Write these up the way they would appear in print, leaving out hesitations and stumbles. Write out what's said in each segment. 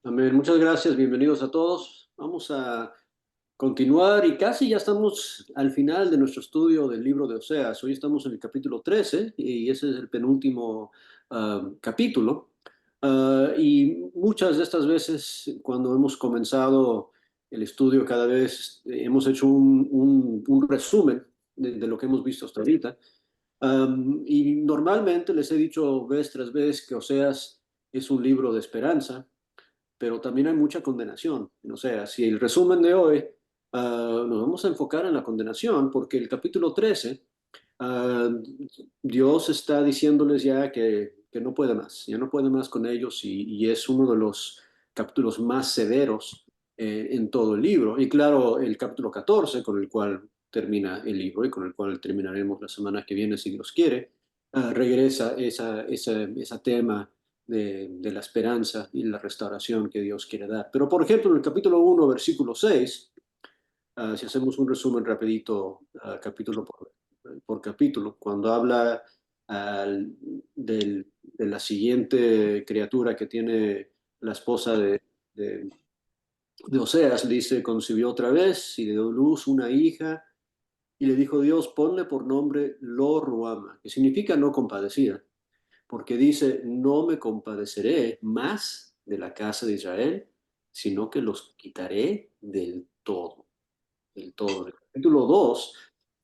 Amén. Muchas gracias, bienvenidos a todos. Vamos a continuar y casi ya estamos al final de nuestro estudio del libro de Oseas. Hoy estamos en el capítulo 13 y ese es el penúltimo capítulo. Y muchas de estas veces cuando hemos comenzado el estudio, cada vez hemos hecho un resumen de lo que hemos visto hasta ahorita. Y normalmente les he dicho vez tras vez que Oseas es un libro de esperanza, pero también hay mucha condenación. O sea, si el resumen de hoy, nos vamos a enfocar en la condenación, porque el capítulo 13, ah, Dios está diciéndoles ya que no puede más, ya no puede más con ellos y es uno de los capítulos más severos en todo el libro. Y claro, el capítulo 14, con el cual termina el libro y con el cual terminaremos la semana que viene, si Dios quiere, regresa ese tema de la esperanza y la restauración que Dios quiere dar. Pero, por ejemplo, en el capítulo 1, versículo 6, si hacemos un resumen rapidito, capítulo por capítulo, cuando habla de la siguiente criatura que tiene la esposa de, de Oseas, le dice, concibió otra vez y le dio luz una hija, y le dijo Dios, ponle por nombre Lo Ruama, que significa no compadecida, porque dice, no me compadeceré más de la casa de Israel, sino que los quitaré del todo, del todo. En el capítulo 2,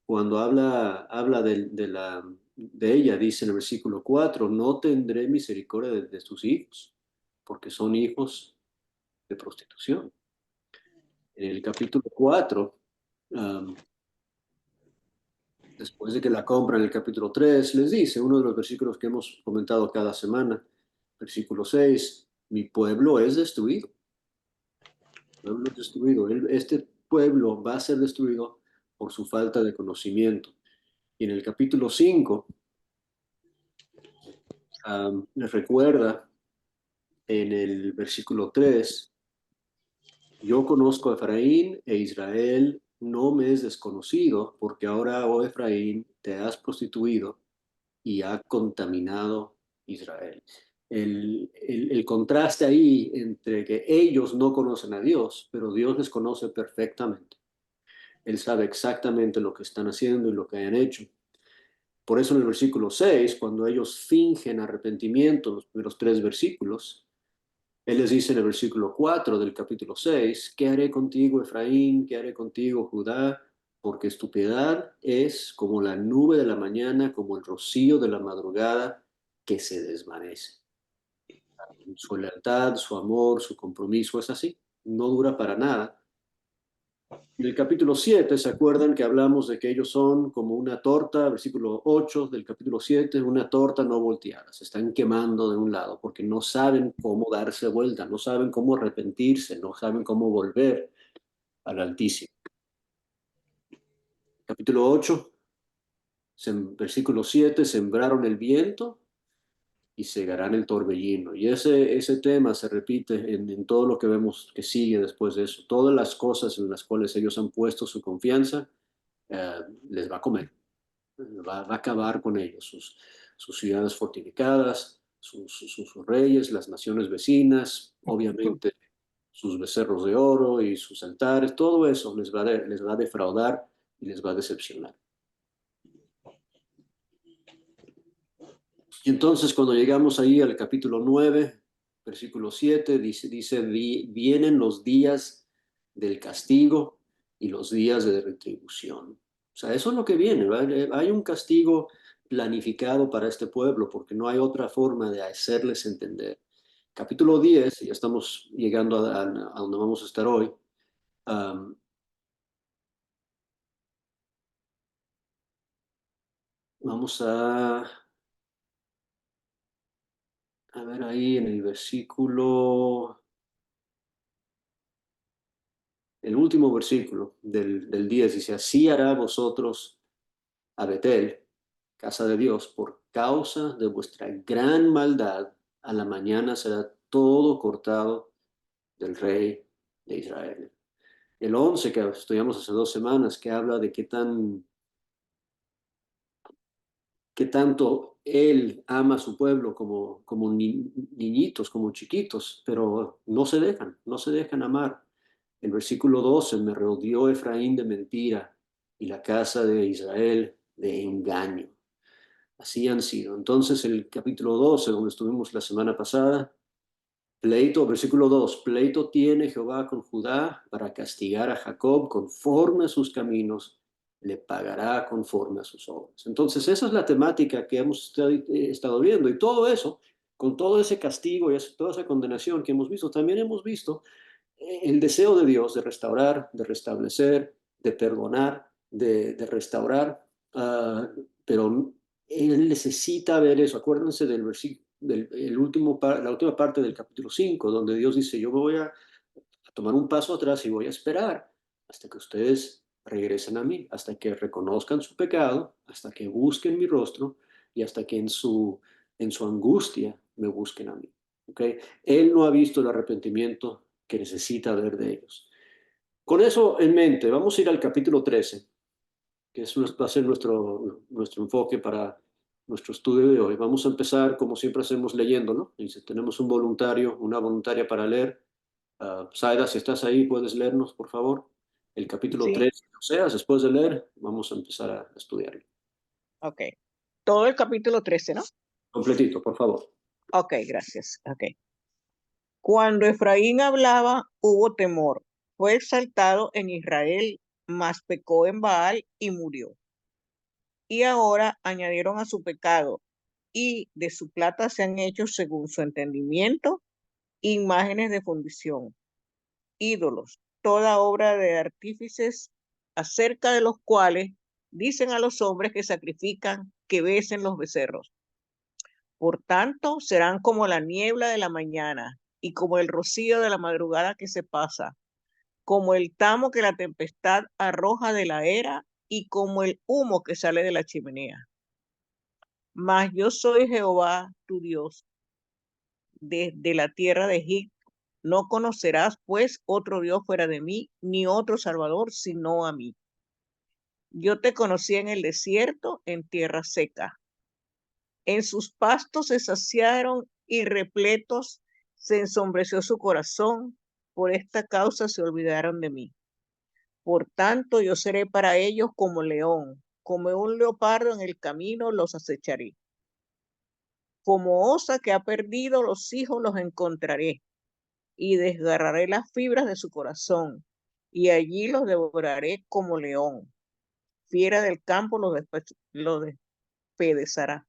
cuando habla de ella, dice en el versículo 4, no tendré misericordia de tus hijos, porque son hijos de prostitución. En el capítulo 4, um, después de que la compra en el capítulo 3, les dice, uno de los versículos que hemos comentado cada semana, versículo 6, mi pueblo es destruido, pueblo es destruido. Este pueblo va a ser destruido por su falta de conocimiento. Y en el capítulo 5, les recuerda en el versículo 3, yo conozco a Efraín e Israel no me es desconocido, porque ahora, oh Efraín, te has prostituido y ha contaminado Israel. El contraste ahí entre que ellos no conocen a Dios, pero Dios les conoce perfectamente. Él sabe exactamente lo que están haciendo y lo que han hecho. Por eso en el versículo 6, cuando ellos fingen arrepentimiento, los primeros tres versículos, Él les dice en el versículo 4 del capítulo 6, ¿qué haré contigo, Efraín? ¿Qué haré contigo, Judá? Porque tu piedad es como la nube de la mañana, como el rocío de la madrugada que se desvanece. Su lealtad, su amor, su compromiso es así, no dura para nada. En el capítulo 7, ¿se acuerdan que hablamos de que ellos son como una torta? Versículo 8 del capítulo 7, una torta no volteada. Se están quemando de un lado porque no saben cómo darse vuelta, no saben cómo arrepentirse, no saben cómo volver al Altísimo. Capítulo 8, versículo 7, sembraron el viento y segarán el torbellino. Y ese tema se repite en todo lo que vemos que sigue después de eso. Todas las cosas en las cuales ellos han puesto su confianza, eh, les va a comer. Va a acabar con ellos, sus ciudades fortificadas, sus reyes, las naciones vecinas, obviamente sus becerros de oro y sus altares, todo eso les va a defraudar y les va a decepcionar. Y entonces cuando llegamos ahí al capítulo 9, versículo 7, dice, vienen los días del castigo y los días de retribución. O sea, eso es lo que viene, ¿verdad? Hay un castigo planificado para este pueblo porque no hay otra forma de hacerles entender. Capítulo 10, ya estamos llegando a donde vamos a estar hoy. um, Vamos a ver ahí en el versículo, el último versículo del 10 dice, así hará vosotros a Betel, casa de Dios, por causa de vuestra gran maldad, a la mañana será todo cortado del rey de Israel. El 11 que estudiamos hace 2 semanas, que habla de qué tanto Él ama a su pueblo como niñitos, como chiquitos, pero no se dejan amar. El versículo 12: me rodeó Efraín de mentira y la casa de Israel de engaño. Así han sido. Entonces el capítulo 12, donde estuvimos la semana pasada, pleito, versículo 2: pleito tiene Jehová con Judá para castigar a Jacob conforme a sus caminos, le pagará conforme a sus obras. Entonces esa es la temática que hemos estado viendo, y todo eso, con todo ese castigo y toda esa condenación que hemos visto, también hemos visto el deseo de Dios de restaurar, de restablecer, de perdonar, de restaurar, pero Él necesita ver eso. Acuérdense del versículo, la última parte del capítulo 5, donde Dios dice: yo me voy a tomar un paso atrás y voy a esperar hasta que ustedes regresen a mí, hasta que reconozcan su pecado, hasta que busquen mi rostro y hasta que en su angustia me busquen a mí. ¿Okay? Él no ha visto el arrepentimiento que necesita ver de ellos. Con eso en mente, vamos a ir al capítulo 13, que va a ser nuestro enfoque para nuestro estudio de hoy. Vamos a empezar, como siempre hacemos, leyéndolo. Y si tenemos un voluntario, una voluntaria para leer, Zaida, si estás ahí, puedes leernos, por favor, el capítulo Sí, 3. O sea, después de leer, vamos a empezar a estudiarlo. ok. Todo el capítulo 13, ¿no? Completito, por favor. Ok, gracias. Ok. Cuando Efraín hablaba, hubo temor. Fue exaltado en Israel, mas pecó en Baal y murió. Y ahora añadieron a su pecado, y de su plata se han hecho, según su entendimiento, imágenes de fundición, ídolos, toda obra de artífices, acerca de los cuales dicen a los hombres que sacrifican que besen los becerros. Por tanto, serán como la niebla de la mañana y como el rocío de la madrugada que se pasa, como el tamo que la tempestad arroja de la era y como el humo que sale de la chimenea. Mas yo soy Jehová, tu Dios, desde la tierra de Egipto. No conocerás, pues, otro Dios fuera de mí, ni otro Salvador, sino a mí. Yo te conocí en el desierto, en tierra seca. En sus pastos se saciaron y repletos se ensombreció su corazón. Por esta causa se olvidaron de mí. Por tanto, yo seré para ellos como león, como un leopardo en el camino los acecharé. Como osa que ha perdido los hijos los encontraré y desgarraré las fibras de su corazón y allí los devoraré como león. Fiera del campo los despedazará.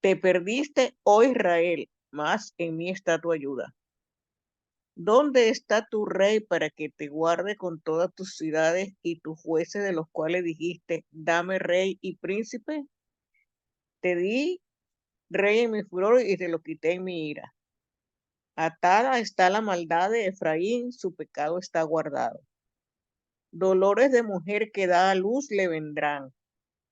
Te perdiste, oh Israel, mas en mí está tu ayuda. ¿Dónde está tu rey para que te guarde con todas tus ciudades y tus jueces de los cuales dijiste, dame rey y príncipe? Te di rey en mi furor y te lo quité en mi ira. Atada está la maldad de Efraín, su pecado está guardado. Dolores de mujer que da a luz le vendrán.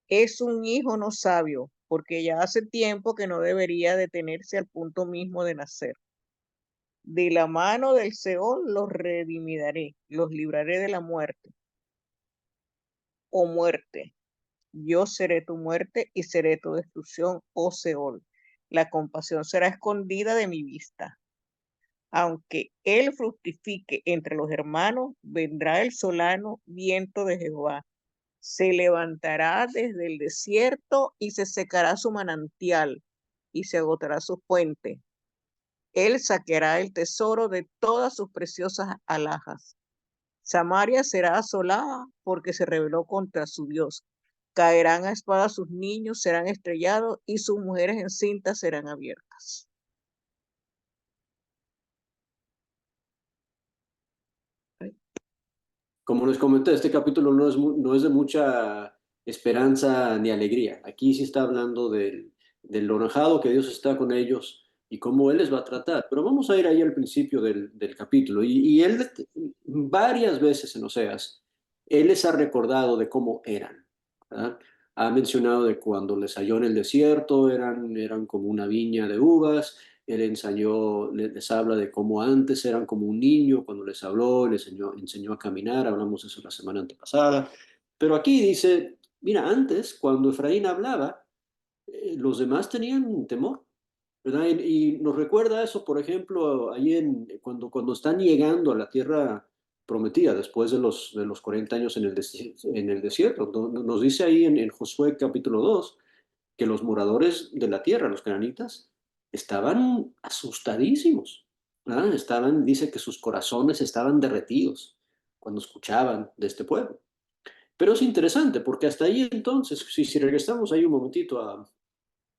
Es un hijo no sabio, porque ya hace tiempo que no debería detenerse al punto mismo de nacer. De la mano del Seol los redimiré, los libraré de la muerte. Oh muerte, yo seré tu muerte y seré tu destrucción, oh Seol. La compasión será escondida de mi vista. Aunque él fructifique entre los hermanos, vendrá el solano viento de Jehová. Se levantará desde el desierto y se secará su manantial y se agotará su fuente. Él saqueará el tesoro de todas sus preciosas alhajas. Samaria será asolada porque se rebeló contra su Dios. Caerán a espada sus niños, serán estrellados y sus mujeres encintas serán abiertas. Como les comenté, este capítulo no es de mucha esperanza ni alegría. Aquí sí está hablando del lo enojado que Dios está con ellos y cómo Él les va a tratar. Pero vamos a ir ahí al principio del capítulo. Y Él, varias veces en Oseas, Él les ha recordado de cómo eran, ¿verdad? Ha mencionado de cuando les halló en el desierto, eran como una viña de uvas. Él les habla de cómo antes eran como un niño, cuando les habló, enseñó a caminar, hablamos de eso la semana antepasada. Pero aquí dice, mira, antes, cuando Efraín hablaba, los demás tenían temor, ¿verdad? Y nos recuerda eso, por ejemplo, ahí cuando están llegando a la tierra prometida, después de los 40 años en el desierto. Nos dice ahí en Josué capítulo 2 que los moradores de la tierra, los cananitas, estaban asustadísimos, ¿verdad? Dice que sus corazones estaban derretidos cuando escuchaban de este pueblo. Pero es interesante porque hasta ahí entonces, si regresamos ahí un momentito a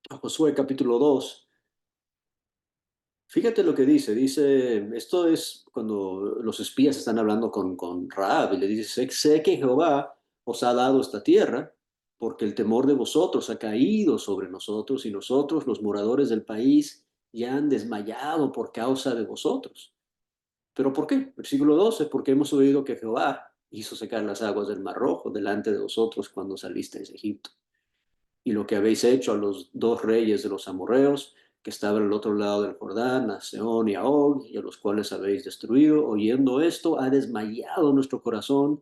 Josué capítulo 2, fíjate lo que dice, esto es cuando los espías están hablando con Rahab y le dice, sé que Jehová os ha dado esta tierra, porque el temor de vosotros ha caído sobre nosotros y nosotros, los moradores del país, ya han desmayado por causa de vosotros. ¿Pero por qué? Versículo 12, porque hemos oído que Jehová hizo secar las aguas del Mar Rojo delante de vosotros cuando salisteis de Egipto y lo que habéis hecho a los dos reyes de los amorreos, que estaban al otro lado del Jordán, a Sehón y a Og, y a los cuales habéis destruido. Oyendo esto, ha desmayado nuestro corazón,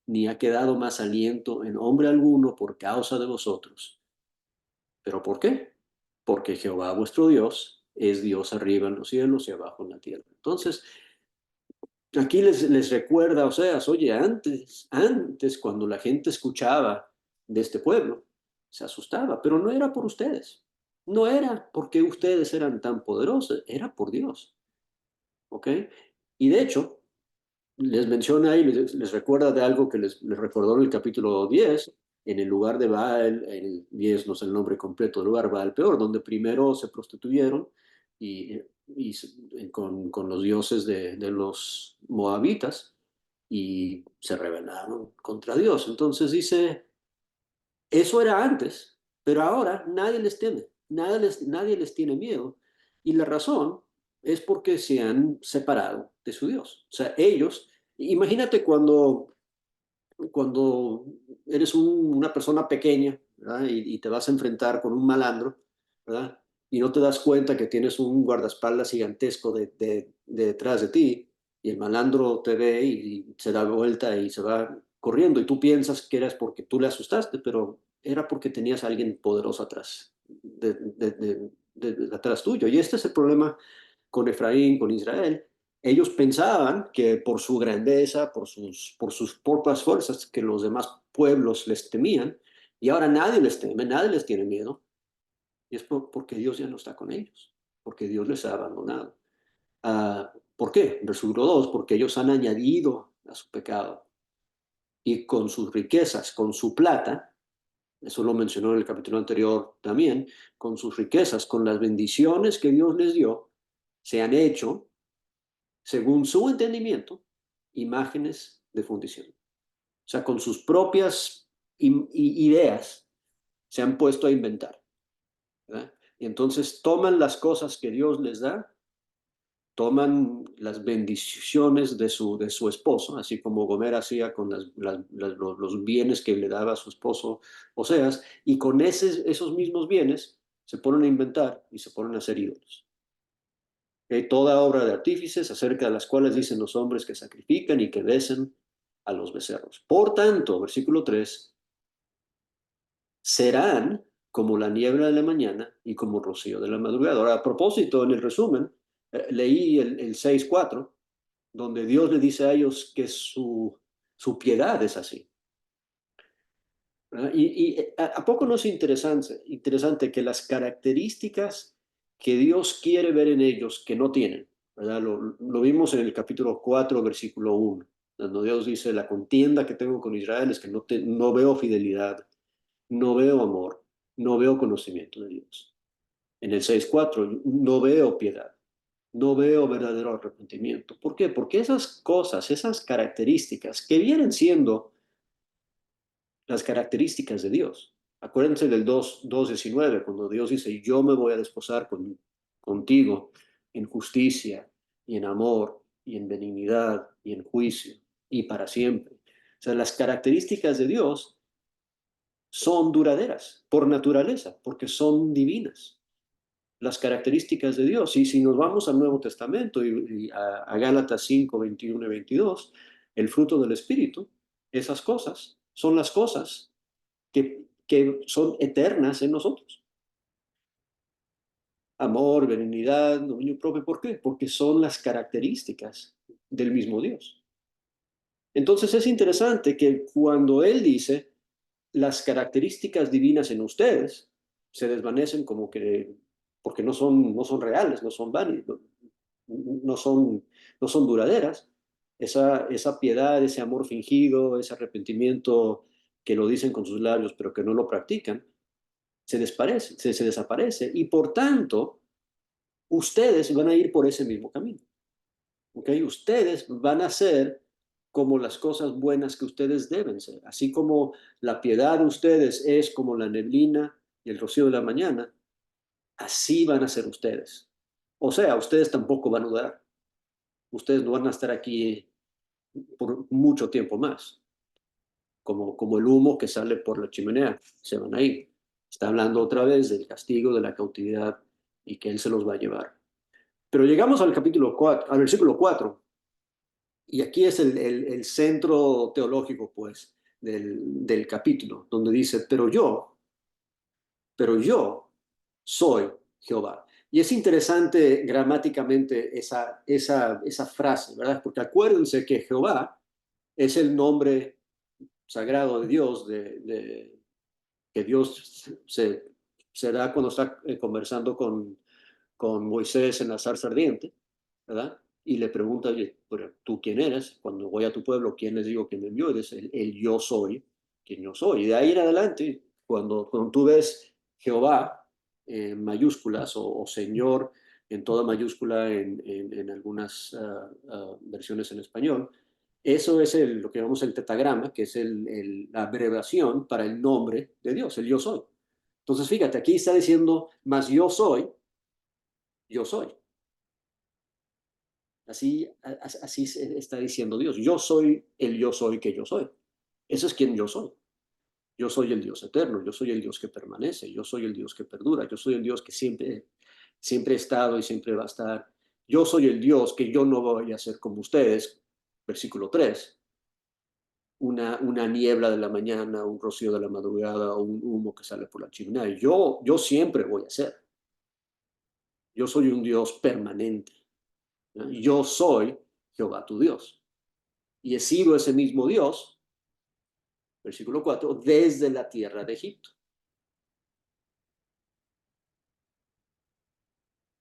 ni ha quedado más aliento en hombre alguno por causa de vosotros. ¿Pero por qué? Porque Jehová vuestro Dios es Dios arriba en los cielos y abajo en la tierra. Entonces, aquí les recuerda, o sea, oye, antes cuando la gente escuchaba de este pueblo, se asustaba, pero no era por ustedes, no era porque ustedes eran tan poderosos, era por Dios, ¿ok? Y de hecho, les menciona y les recuerda de algo que les recordó en el capítulo 10 en el lugar de Baal, el 10 no sé el nombre completo del lugar, Baal peor, donde primero se prostituyeron con los dioses de los moabitas y se rebelaron contra Dios. Entonces dice, eso era antes, pero ahora nadie les teme, nadie les tiene miedo. Y la razón es porque se han separado de su Dios. O sea, ellos, imagínate cuando eres una persona pequeña, ¿verdad? Y te vas a enfrentar con un malandro, ¿verdad? Y no te das cuenta que tienes un guardaespaldas gigantesco de detrás de ti, y el malandro te ve y se da vuelta y se va corriendo, y tú piensas que eras porque tú le asustaste, pero era porque tenías a alguien poderoso atrás, atrás tuyo. Y este es el problema con Efraín, con Israel. Ellos pensaban que por su grandeza, por sus propias fuerzas, que los demás pueblos les temían, y ahora nadie les teme, nadie les tiene miedo, y es porque Dios ya no está con ellos, porque Dios les ha abandonado. ¿Por qué? Versículo 2, porque ellos han añadido a su pecado, y con sus riquezas, con su plata, eso lo mencionó en el capítulo anterior también, con sus riquezas, con las bendiciones que Dios les dio, se han hecho según su entendimiento, imágenes de fundición. O sea, con sus propias ideas se han puesto a inventar, ¿verdad? Y entonces toman las cosas que Dios les da, toman las bendiciones de su esposo, así como Gomer hacía con los bienes que le daba a su esposo Oseas, y con esos mismos bienes se ponen a inventar y se ponen a hacer ídolos. Toda obra de artífices acerca de las cuales dicen los hombres que sacrifican y que besen a los becerros. Por tanto, versículo 3, serán como la niebla de la mañana y como rocío de la madrugada. Ahora, a propósito, en el resumen, leí el 6:4, donde Dios le dice a ellos que su piedad es así. ¿Verdad? ¿A poco no es interesante que las características que Dios quiere ver en ellos que no tienen, ¿verdad? Lo vimos en el capítulo 4, versículo 1, cuando Dios dice, la contienda que tengo con Israel es que no veo fidelidad, no veo amor, no veo conocimiento de Dios. En el 6:4, no veo piedad, no veo verdadero arrepentimiento. ¿Por qué? Porque esas cosas, esas características que vienen siendo las características de Dios. Acuérdense del 2:19, cuando Dios dice, yo me voy a desposar contigo en justicia y en amor y en benignidad y en juicio y para siempre. O sea, las características de Dios son duraderas por naturaleza, porque son divinas. Las características de Dios. Y si nos vamos al Nuevo Testamento y a Gálatas 5, 21 y 22, el fruto del Espíritu, esas cosas son las cosas que son eternas en nosotros. amor, benignidad, dominio propio. ¿Por qué? Porque son las características del mismo Dios. Entonces es interesante que cuando Él dice las características divinas en ustedes, se desvanecen como que, porque no son reales, no son válidas, no son, no son duraderas. Esa piedad, ese amor fingido, ese arrepentimiento que lo dicen con sus labios, pero que no lo practican, se desaparece. Y por tanto, ustedes van a ir por ese mismo camino. ¿Okay? Ustedes van a ser como las cosas buenas que ustedes deben ser. Así como la piedad de ustedes es como la neblina y el rocío de la mañana, así van a ser ustedes. O sea, ustedes tampoco van a dudar. Ustedes no van a estar aquí por mucho tiempo más, como el humo que sale por la chimenea. Se van a ir. Está hablando otra vez del castigo de la cautividad y que Él se los va a llevar. Pero llegamos al capítulo 4, al versículo 4. Y aquí es el centro teológico, pues, del capítulo, donde dice, pero yo soy Jehová. Y es interesante gramáticamente esa frase, ¿verdad? Porque acuérdense que Jehová es el nombre sagrado de Dios, que Dios se da cuando está conversando con Moisés en la zarza ardiente, ¿verdad? Y le pregunta, oye, pero ¿tú quién eres? Cuando voy a tu pueblo, ¿quién les digo que me envió? Y dice, el yo soy quien yo soy. Y de ahí en adelante, cuando tú ves Jehová en mayúsculas o Señor en toda mayúscula en algunas versiones en español, eso es lo que llamamos el tetagrama, que es la abreviación para el nombre de Dios, el yo soy. Entonces, fíjate, aquí está diciendo, más yo soy, yo soy. Así está diciendo Dios. Yo soy el yo soy que yo soy. Eso es quien yo soy. Yo soy el Dios eterno, yo soy el Dios que permanece, yo soy el Dios que perdura, yo soy el Dios que siempre he estado y siempre va a estar. Yo soy el Dios que yo no voy a ser como ustedes, versículo 3, una niebla de la mañana, un rocío de la madrugada o un humo que sale por la chimenea. Yo siempre voy a ser. Yo soy un Dios permanente. ¿No? Yo soy Jehová tu Dios. Y he sido ese mismo Dios, versículo 4, desde la tierra de Egipto.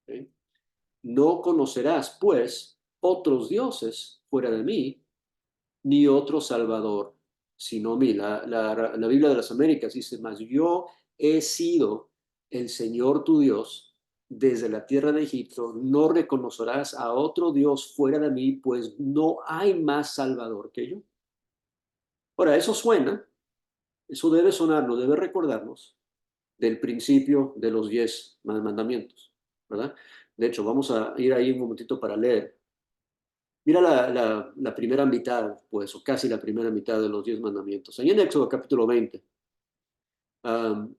¿Okay? No conocerás, pues, otros dioses fuera de mí, ni otro Salvador, sino mí. La Biblia de las Américas dice, más yo he sido el Señor tu Dios desde la tierra de Egipto, no reconocerás a otro Dios fuera de mí, pues no hay más Salvador que yo. Ahora, eso debe sonarnos, debe recordarnos del principio de los 10 mandamientos, ¿verdad? De hecho, vamos a ir ahí un momentito para leer. Mira la primera mitad, pues, o casi la primera mitad de los 10 mandamientos. Ahí en Éxodo capítulo 20. Um,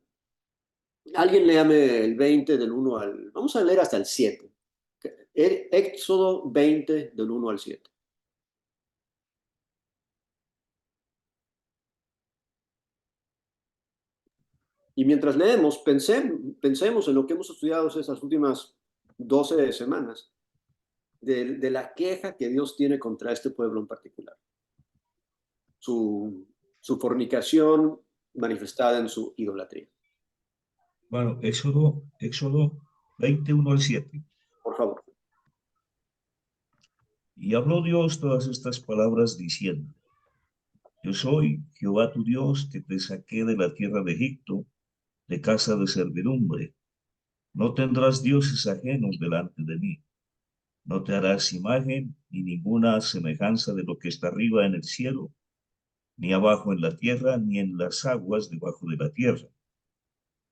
Alguien léame el 20 del 1 al... Vamos a leer hasta el 7. Éxodo 20 del 1 al 7. Y mientras leemos, pensemos en lo que hemos estudiado esas últimas 12 semanas, de la queja que Dios tiene contra este pueblo en particular. Su fornicación manifestada en su idolatría. Bueno, Éxodo 21 al 7. Por favor. Y habló Dios todas estas palabras diciendo, yo soy Jehová tu Dios que te saqué de la tierra de Egipto, de casa de servidumbre. No tendrás dioses ajenos delante de mí. No te harás imagen ni ninguna semejanza de lo que está arriba en el cielo, ni abajo en la tierra, ni en las aguas debajo de la tierra.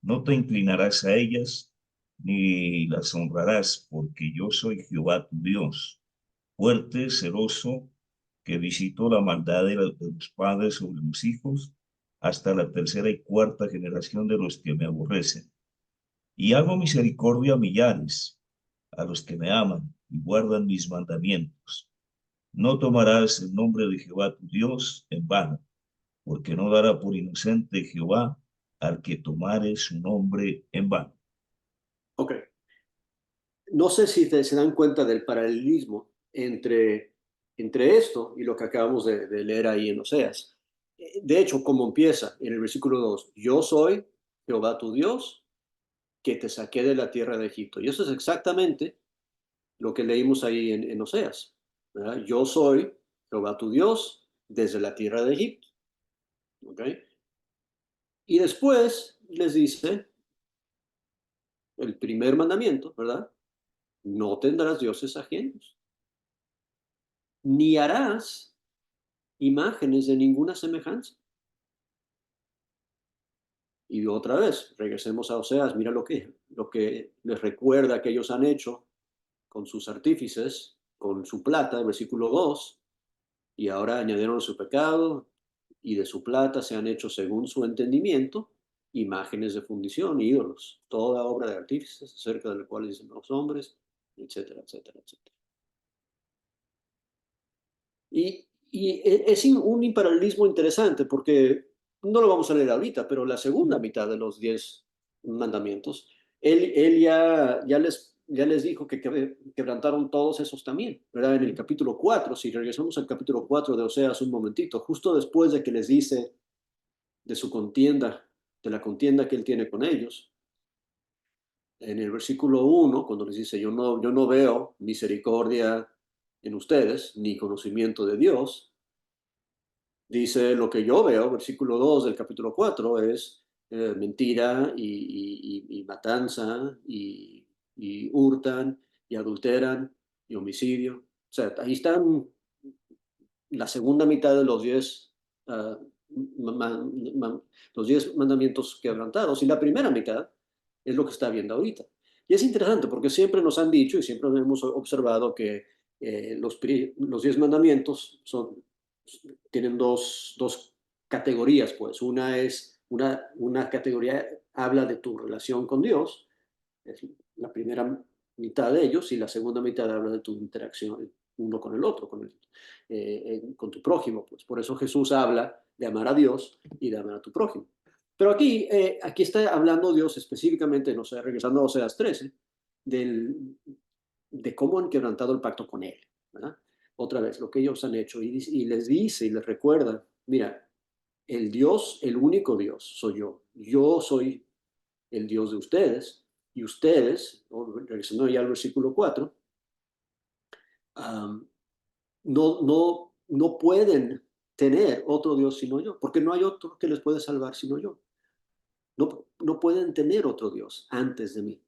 No te inclinarás a ellas, ni las honrarás, porque yo soy Jehová tu Dios, fuerte, celoso, que visitó la maldad de los padres sobre los hijos, hasta la tercera y cuarta generación de los que me aborrecen. Y hago misericordia a millares, a los que me aman y guardan mis mandamientos. No tomarás el nombre de Jehová tu Dios en vano, porque no dará por inocente Jehová al que tomare su nombre en vano. Ok. no sé si se dan cuenta del paralelismo entre esto y lo que acabamos de leer ahí en Oseas. De hecho, como empieza en el versículo 2, yo soy Jehová tu Dios, que te saqué de la tierra de Egipto. Y eso es exactamente lo que leímos ahí en Oseas, ¿verdad? Yo soy Jehová tu Dios desde la tierra de Egipto. ¿Okay? Y después les dice el primer mandamiento, ¿verdad? No tendrás dioses ajenos, ni harás imágenes de ninguna semejanza. Y otra vez, regresemos a Oseas, mira lo que les recuerda que ellos han hecho con sus artífices, con su plata, versículo 2, y ahora añadieron su pecado, y de su plata se han hecho según su entendimiento imágenes de fundición, ídolos, toda obra de artífices acerca de la cual dicen los hombres, etcétera, etcétera, etcétera. Y es un paralelismo interesante porque no lo vamos a leer ahorita, pero la segunda mitad de los 10 mandamientos, él ya les dijo que quebrantaron todos esos también, ¿verdad? En el capítulo 4, si regresamos al capítulo 4 de Oseas un momentito, justo después de que les dice de su contienda, de la contienda que él tiene con ellos, en el versículo 1, cuando les dice, yo no veo misericordia en ustedes, ni conocimiento de Dios, dice, lo que yo veo, versículo 2 del capítulo 4, es mentira y matanza y hurtan y adulteran y homicidio. O sea, ahí están la segunda mitad de los 10 los 10 mandamientos quebrantados, y la primera mitad es lo que está viendo ahorita. Y es interesante porque siempre nos han dicho y siempre hemos observado que los 10 mandamientos tienen dos categorías, pues. Una es una categoría, habla de tu relación con Dios, es la primera mitad de ellos, y la segunda mitad habla de tu interacción uno con el otro, con tu prójimo. Pues por eso Jesús habla de amar a Dios y de amar a tu prójimo. Pero aquí está hablando Dios específicamente, no sé, regresando a Oseas 13, de cómo han quebrantado el pacto con Él, ¿verdad? Otra vez, lo que ellos han hecho, y les dice y les recuerda, mira, el Dios, el único Dios soy yo soy el Dios de ustedes, y ustedes, regresando ya al versículo 4, no pueden tener otro Dios sino yo, porque no hay otro que les puede salvar sino yo. No pueden tener otro Dios antes de mí.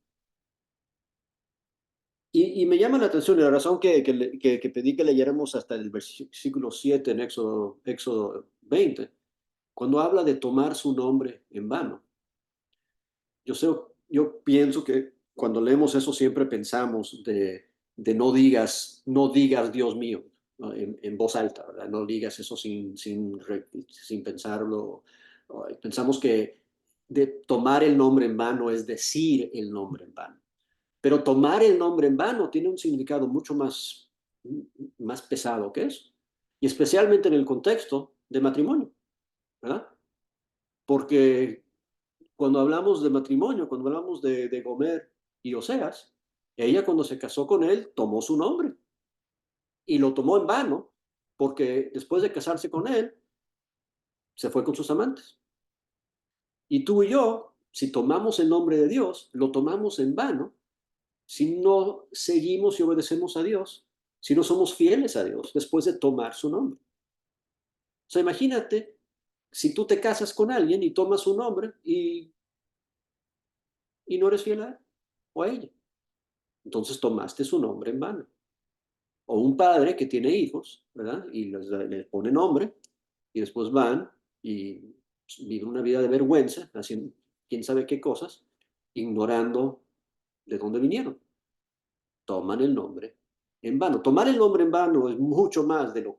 Y me llama la atención, y la razón que pedí que leyéramos hasta el versículo 7 en Éxodo 20, cuando habla de tomar su nombre en vano. Yo pienso que cuando leemos eso siempre pensamos de no digas Dios mío, ¿no? En voz alta, ¿verdad? No digas eso sin pensarlo. Pensamos que de tomar el nombre en vano es decir el nombre en vano. Pero tomar el nombre en vano tiene un significado mucho más pesado que eso. Y especialmente en el contexto de matrimonio, ¿verdad? Porque cuando hablamos de matrimonio, cuando hablamos de Gomer y Oseas, ella cuando se casó con él tomó su nombre y lo tomó en vano porque después de casarse con él se fue con sus amantes. Y tú y yo, si tomamos el nombre de Dios, lo tomamos en vano si no seguimos y obedecemos a Dios, si no somos fieles a Dios después de tomar su nombre. O sea, imagínate si tú te casas con alguien y tomas su nombre y no eres fiel a él o a ella. Entonces tomaste su nombre en vano. O un padre que tiene hijos, ¿verdad? Y les pone nombre y después van y viven una vida de vergüenza, haciendo quién sabe qué cosas, ignorando de dónde vinieron. Toman el nombre en vano. Tomar el nombre en vano es mucho más de lo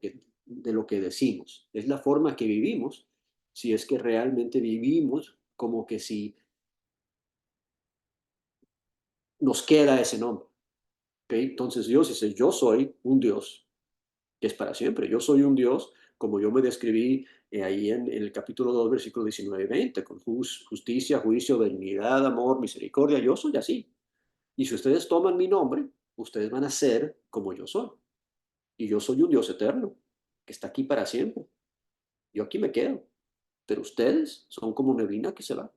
que decimos. Es la forma que vivimos, si es que realmente vivimos como que si nos queda ese nombre. ¿Okay? Entonces Dios dice, yo soy un Dios que es para siempre. Yo soy un Dios, como yo me describí ahí en el capítulo 2, versículo 19 y 20, con justicia, juicio, benignidad, amor, misericordia. Yo soy así. Y si ustedes toman mi nombre, ustedes van a ser como yo soy. Y yo soy un Dios eterno, que está aquí para siempre. Yo aquí me quedo. Pero ustedes son como neblina que se va,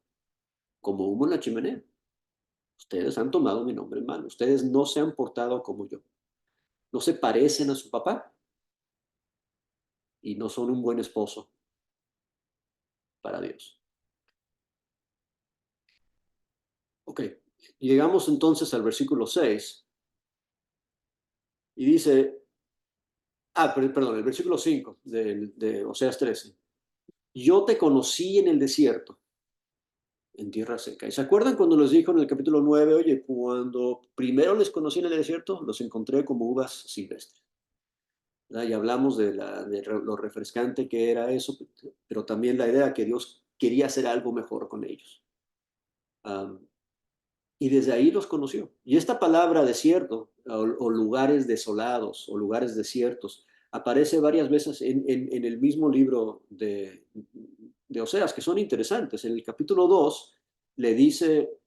como humo en la chimenea. Ustedes han tomado mi nombre en mano. Ustedes no se han portado como yo. No se parecen a su papá y no son un buen esposo para Dios. Ok, llegamos entonces al versículo 6 y dice, perdón, el versículo 5 de Oseas 13. Yo te conocí en el desierto, en tierra seca. ¿Y se acuerdan cuando les dijo en el capítulo 9, oye, cuando primero les conocí en el desierto, los encontré como uvas silvestres? ¿Verdad? Y hablamos de lo refrescante que era eso, pero también la idea que Dios quería hacer algo mejor con ellos. Um, y desde ahí los conoció. Y esta palabra desierto, o lugares desolados, o lugares desiertos, aparece varias veces en el mismo libro de Oseas, que son interesantes. En el capítulo 2 le dice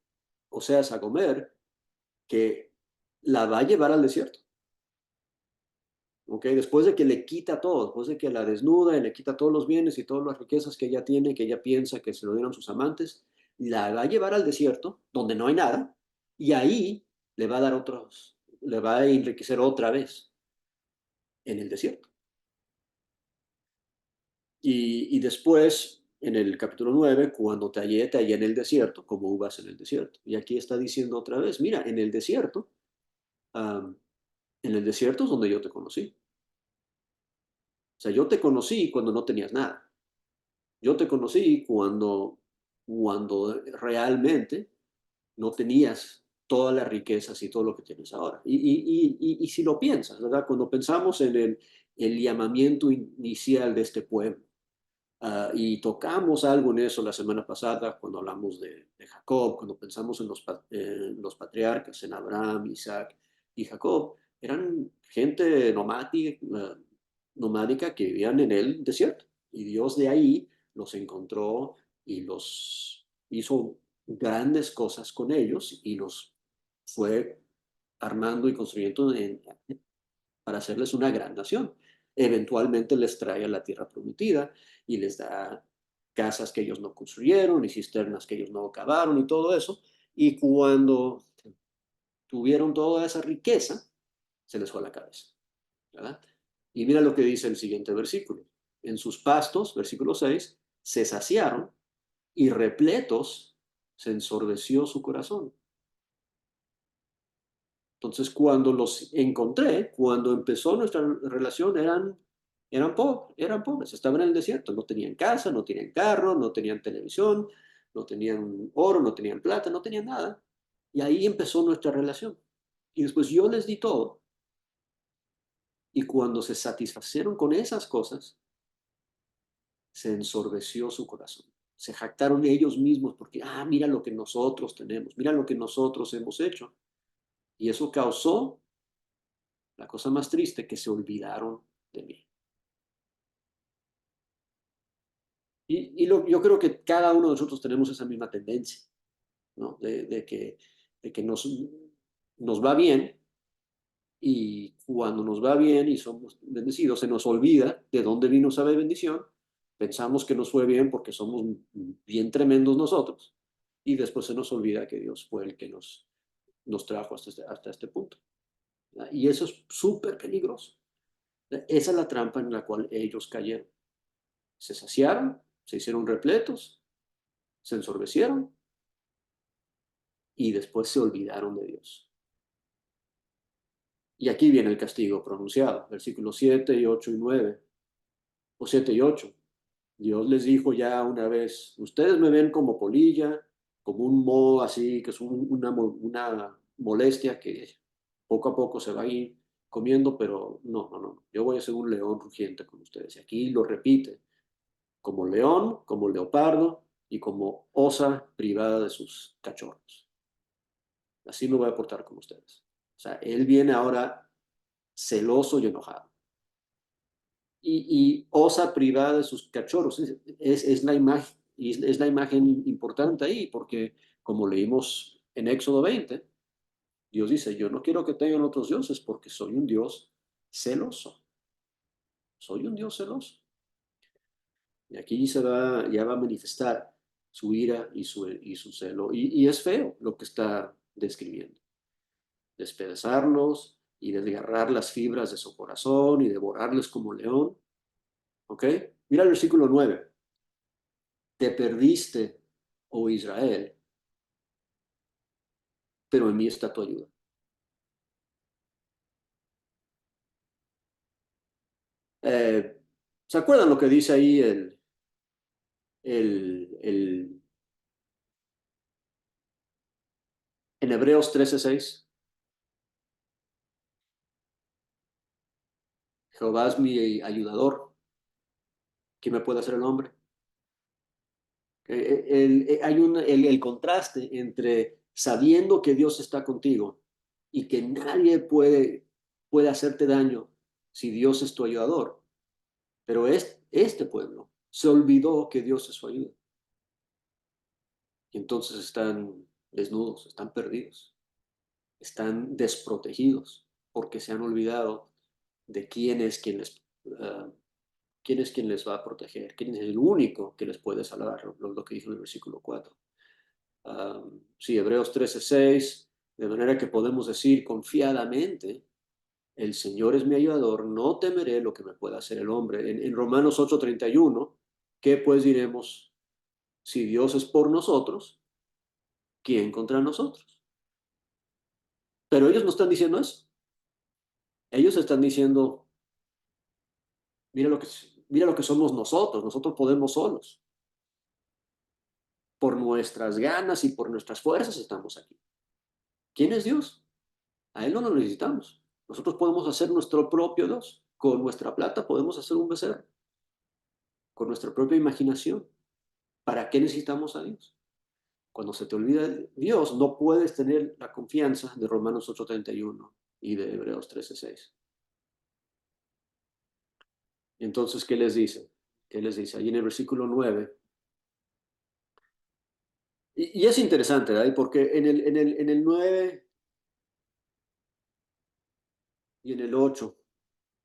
Oseas a Gomer que la va a llevar al desierto. ¿Okay? Después de que le quita todo, después de que la desnuda y le quita todos los bienes y todas las riquezas que ella tiene, que ella piensa que se lo dieron sus amantes, la va a llevar al desierto, donde no hay nada, y ahí le va a dar otros, le va a enriquecer otra vez en el desierto. Y después, en el capítulo 9, cuando te hallé en el desierto, como uvas en el desierto. Y aquí está diciendo otra vez, mira, um, en el desierto es donde yo te conocí. O sea, yo te conocí cuando no tenías nada. Yo te conocí cuando realmente no tenías todas las riquezas y todo lo que tienes ahora. Y si lo piensas, ¿verdad? Cuando pensamos en el llamamiento inicial de este pueblo, y tocamos algo en eso la semana pasada cuando hablamos de Jacob, cuando pensamos en los patriarcas, en Abraham, Isaac y Jacob, eran gente nomádica que vivían en el desierto. Y Dios de ahí los encontró y los hizo grandes cosas con ellos y los fue armando y construyendo para hacerles una gran nación. Eventualmente les trae a la tierra prometida y les da casas que ellos no construyeron y cisternas que ellos no cavaron y todo eso. Y cuando tuvieron toda esa riqueza, se les fue a la cabeza, ¿verdad? Y mira lo que dice el siguiente versículo. En sus pastos, versículo 6, se saciaron y repletos se ensordeció su corazón. Entonces, cuando los encontré, cuando empezó nuestra relación, eran pobres, estaban en el desierto, no tenían casa, no tenían carro, no tenían televisión, no tenían oro, no tenían plata, no tenían nada. Y ahí empezó nuestra relación. Y después yo les di todo. Y cuando se satisfacieron con esas cosas, se ensordeció su corazón. Se jactaron ellos mismos porque, mira lo que nosotros tenemos, mira lo que nosotros hemos hecho. Y eso causó la cosa más triste, que se olvidaron de mí. Yo creo que cada uno de nosotros tenemos esa misma tendencia, ¿no? De que nos va bien, y cuando nos va bien y somos bendecidos, se nos olvida de dónde vino esa bendición. Pensamos que nos fue bien porque somos bien tremendos nosotros, y después se nos olvida que Dios fue el que nos trajo hasta este punto. Y eso es súper peligroso. Esa es la trampa en la cual ellos cayeron. Se saciaron, se hicieron repletos, se ensorbecieron y después se olvidaron de Dios. Y aquí viene el castigo pronunciado, versículos 7 y 8 y 9, o 7 y 8. Dios les dijo ya una vez, ustedes me ven como polilla, como un moho así, que es una molestia que poco a poco se va a ir comiendo, pero no, yo voy a ser un león rugiente con ustedes. Y aquí lo repite, como león, como leopardo y como osa privada de sus cachorros. Así me voy a portar con ustedes. O sea, él viene ahora celoso y enojado. Y osa privada de sus cachorros. Es la imagen, es la imagen importante ahí, porque como leímos en Éxodo 20, Dios dice, yo no quiero que tengan otros dioses porque soy un Dios celoso. Soy un Dios celoso. Y aquí ya va a manifestar su ira y su celo. Y es feo lo que está describiendo. Despedazarlos y desgarrar las fibras de su corazón y devorarles como león. ¿Ok? Mira el versículo 9. Te perdiste, oh Israel, pero en mí está tu ayuda. ¿Se acuerdan lo que dice ahí en Hebreos 13:6? Jehová es mi ayudador. ¿Quién me puede hacer el hombre? Hay el contraste entre sabiendo que Dios está contigo y que nadie puede hacerte daño si Dios es tu ayudador. Pero este pueblo se olvidó que Dios es su ayuda. Y entonces están desnudos, están perdidos, están desprotegidos porque se han olvidado de quién es quien les va a proteger, quién es el único que les puede salvar, lo que dijo en el versículo 4. Sí, Hebreos 13:6, de manera que podemos decir confiadamente, el Señor es mi ayudador, no temeré lo que me pueda hacer el hombre. En Romanos 8:31, ¿qué pues diremos? Si Dios es por nosotros, ¿quién contra nosotros? Pero ellos no están diciendo eso. Ellos están diciendo, mira mira lo que somos nosotros podemos solos. Por nuestras ganas y por nuestras fuerzas estamos aquí. ¿Quién es Dios? A Él no lo necesitamos. Nosotros podemos hacer nuestro propio Dios. Con nuestra plata podemos hacer un becerro. Con nuestra propia imaginación. ¿Para qué necesitamos a Dios? Cuando se te olvida Dios, no puedes tener la confianza de Romanos 8:31 y de Hebreos 13:6. Entonces, ¿qué les dice? ¿Qué les dice? Ahí en el versículo 9. Y es interesante, ¿verdad? Porque en el 9 y en el 8,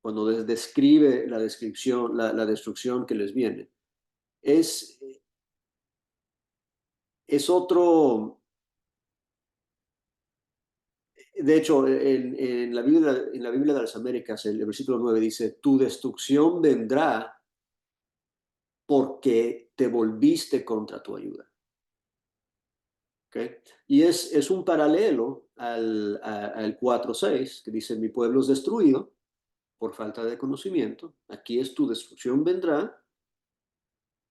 cuando describe la descripción, la destrucción que les viene, es, es otro, de hecho, en la Biblia de las Américas, el versículo 9 dice, tu destrucción vendrá porque te volviste contra tu ayuda. ¿Okay? Y es un paralelo al 4:6, que dice, mi pueblo es destruido por falta de conocimiento. Aquí es tu destrucción vendrá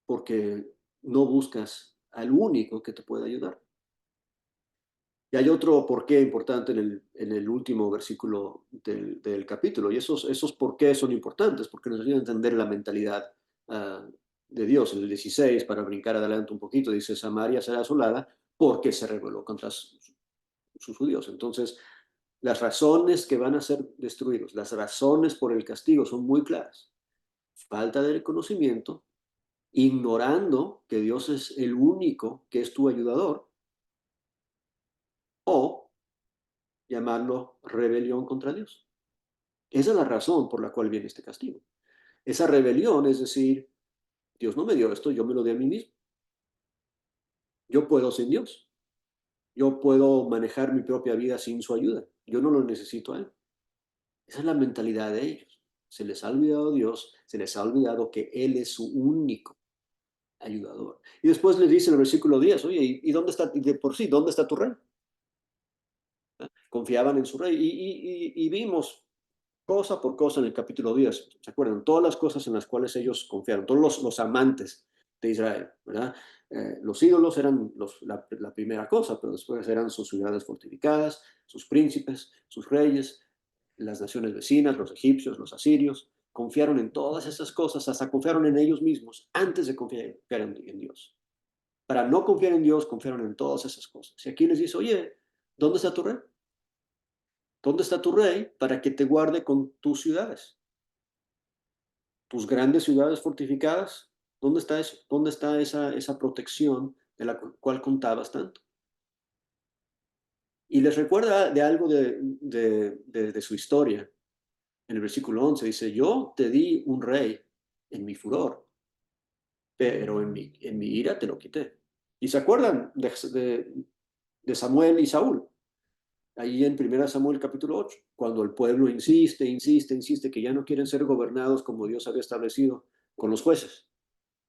porque no buscas al único que te pueda ayudar. Y hay otro porqué importante en el último versículo del capítulo, y esos porqués son importantes porque nos ayudan a entender la mentalidad de Dios. En el 16, para brincar adelante un poquito, dice, Samaria será asolada porque se rebeló contra sus judíos. Entonces, las razones que van a ser destruidos, las razones por el castigo son muy claras. Falta de conocimiento, ignorando que Dios es el único que es tu ayudador, o llamarlo rebelión contra Dios. Esa es la razón por la cual viene este castigo. Esa rebelión es decir, Dios no me dio esto, yo me lo di a mí mismo. Yo puedo sin Dios. Yo puedo manejar mi propia vida sin su ayuda. Yo no lo necesito a Él. Esa es la mentalidad de ellos. Se les ha olvidado Dios, se les ha olvidado que Él es su único ayudador. Y después le dice en el versículo 10, oye, ¿y dónde está, de por sí, dónde está tu rey? Confiaban en su rey. Y vimos cosa por cosa en el capítulo 10, ¿se acuerdan? Todas las cosas en las cuales ellos confiaron, todos los amantes de Israel, ¿verdad? Los ídolos eran la primera cosa, pero después eran sus ciudades fortificadas, sus príncipes, sus reyes, las naciones vecinas, los egipcios, los asirios. Confiaron en todas esas cosas, hasta confiaron en ellos mismos antes de confiar en Dios. Para no confiar en Dios, confiaron en todas esas cosas. Y aquí les dice, oye, ¿dónde está tu rey? ¿Dónde está tu rey para que te guarde con tus ciudades? Tus grandes ciudades fortificadas, ¿dónde está eso? ¿Dónde está esa protección de la cual contabas tanto? Y les recuerda de algo de su historia. En el versículo 11 dice, yo te di un rey en mi furor, pero en mi ira te lo quité. ¿Y se acuerdan de Samuel y Saúl? Ahí en 1 Samuel capítulo 8, cuando el pueblo insiste, insiste, insiste, que ya no quieren ser gobernados como Dios había establecido con los jueces.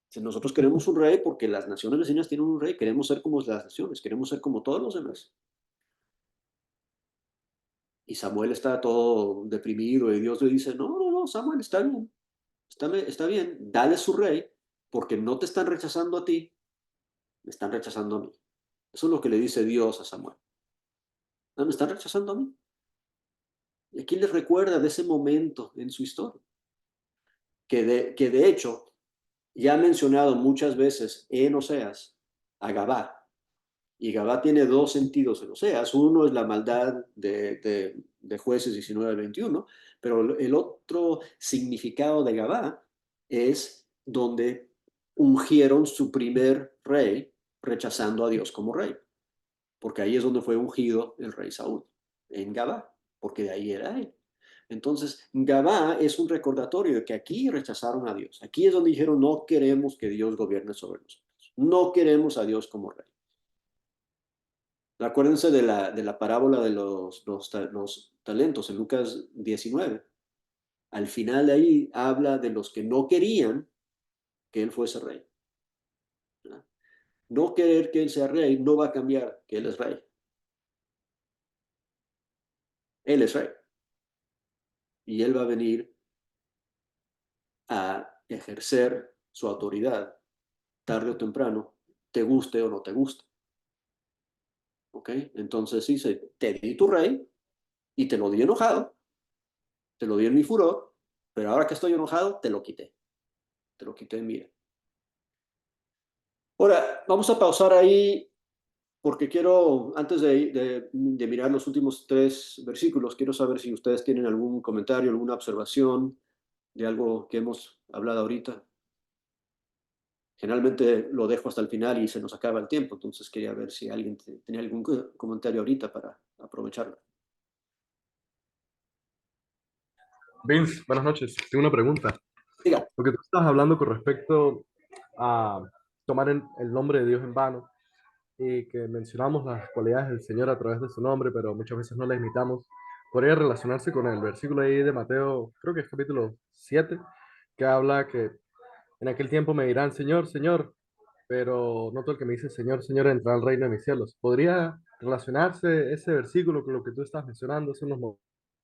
Si nosotros queremos un rey porque las naciones vecinas tienen un rey, queremos ser como las naciones, queremos ser como todos los demás. Y Samuel está todo deprimido y Dios le dice, no, no, no, Samuel, está bien, dale su rey, porque no te están rechazando a ti, me están rechazando a mí. Eso es lo que le dice Dios a Samuel. No, me están rechazando a mí. Y aquí les recuerda de ese momento en su historia, que de hecho ya ha mencionado muchas veces en Oseas a Gabá. Y Gabá tiene dos sentidos en Oseas. Uno es la maldad de Jueces 19 al 21, pero el otro significado de Gabá es donde ungieron su primer rey, rechazando a Dios como rey. Porque ahí es donde fue ungido el rey Saúl, en Gabá, porque de ahí era él. Entonces, Gabá es un recordatorio de que aquí rechazaron a Dios. Aquí es donde dijeron, no queremos que Dios gobierne sobre nosotros. No queremos a Dios como rey. Acuérdense de la parábola de los talentos en Lucas 19. Al final de ahí habla de los que no querían que él fuese rey. ¿Verdad? No querer que él sea rey no va a cambiar que él es rey. Él es rey. Y él va a venir a ejercer su autoridad tarde o temprano, te guste o no te guste. ¿Ok? Entonces dice, te di tu rey y te lo di enojado, te lo di en mi furor, pero ahora que estoy enojado, te lo quité. Te lo quité, mira. Ahora, vamos a pausar ahí porque quiero, antes de mirar los últimos 3 versículos, quiero saber si ustedes tienen algún comentario, alguna observación de algo que hemos hablado ahorita. Generalmente lo dejo hasta el final y se nos acaba el tiempo, entonces quería ver si alguien tenía algún comentario ahorita para aprovecharlo. Vince, buenas noches. Tengo una pregunta. Diga. Lo que tú estás hablando con respecto a tomar el nombre de Dios en vano y que mencionamos las cualidades del Señor a través de su nombre, pero muchas veces no las imitamos, podría relacionarse con el versículo ahí de Mateo, creo que es capítulo 7, que habla que en aquel tiempo me dirán, Señor, Señor, pero no todo el que me dice Señor, Señor entrará al reino de mis cielos. ¿Podría relacionarse ese versículo con lo que tú estás mencionando hace unos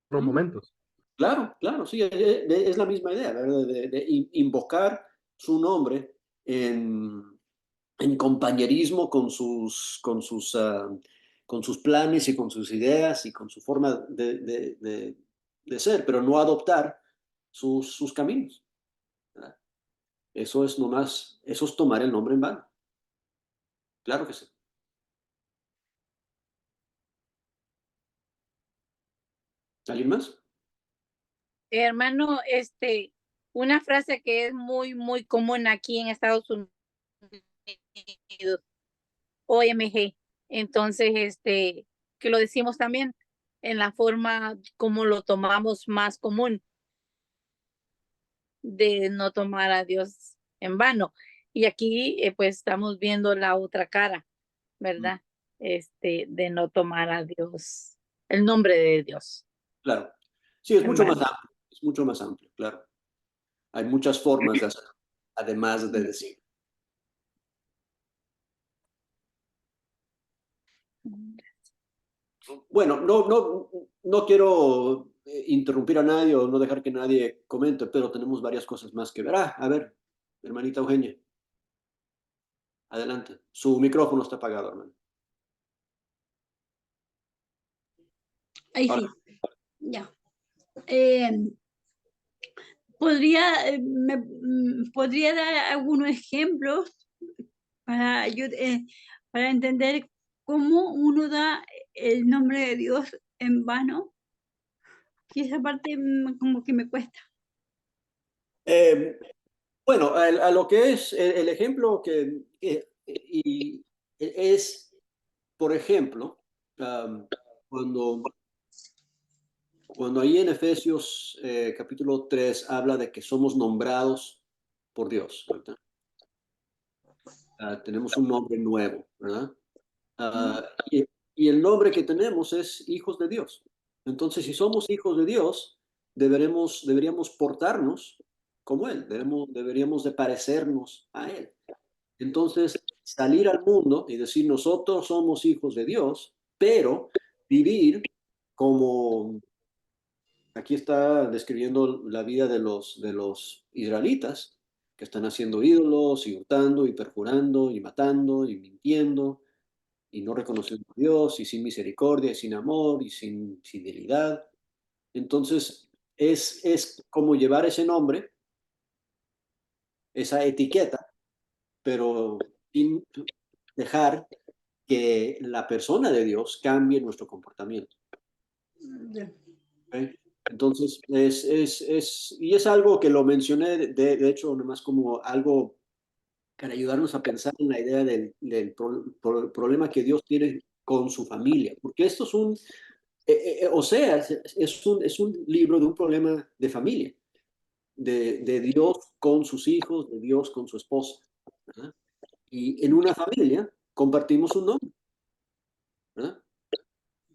momentos? Claro, claro, sí, es la misma idea, ¿verdad? De invocar su nombre en compañerismo con sus planes y con sus ideas y con su forma de ser, pero no adoptar sus caminos, ¿verdad? Eso es tomar el nombre en vano. Claro que sí. ¿Alguien más? Hermano, una frase que es muy, muy común aquí en Estados Unidos, OMG. Entonces, que lo decimos también en la forma como lo tomamos más común de no tomar a Dios en vano. Y aquí, pues, estamos viendo la otra cara, ¿verdad? De no tomar a Dios, el nombre de Dios Claro. Sí, es en mucho más vano. amplio, es mucho más amplio, claro. Hay muchas formas de hacerlo, además de decir. Bueno, no quiero interrumpir a nadie o no dejar que nadie comente, pero tenemos varias cosas más que ver. A ver, hermanita Eugenia, adelante. Su micrófono está apagado, hermano. Ahí Ahora. sí, ya. ¿Podría dar algunos ejemplos para entender cómo uno da el nombre de Dios en vano? Que esa parte como que me cuesta. Bueno, a lo que es el ejemplo y es, por ejemplo, cuando ahí en Efesios capítulo 3 habla de que somos nombrados por Dios, ¿verdad? Tenemos un nombre nuevo, ¿verdad? Y el nombre que tenemos es hijos de Dios. Entonces, si somos hijos de Dios, deberíamos portarnos como Él, deberíamos de parecernos a Él. Entonces, salir al mundo y decir, nosotros somos hijos de Dios, pero vivir como, aquí está describiendo la vida de los israelitas, que están haciendo ídolos y hurtando y perjurando y matando y mintiendo y no reconociendo a Dios y sin misericordia y sin amor y sin fidelidad. Entonces, es como llevar ese nombre, esa etiqueta, pero sin dejar que la persona de Dios cambie nuestro comportamiento. Ya. ¿Ok? Entonces, y es algo que lo mencioné, de hecho, nomás como algo para ayudarnos a pensar en la idea del problema que Dios tiene con su familia, porque esto es o sea, es un libro de un problema de familia, de Dios con sus hijos, de Dios con su esposa, ¿verdad? Y en una familia compartimos un nombre, ¿verdad?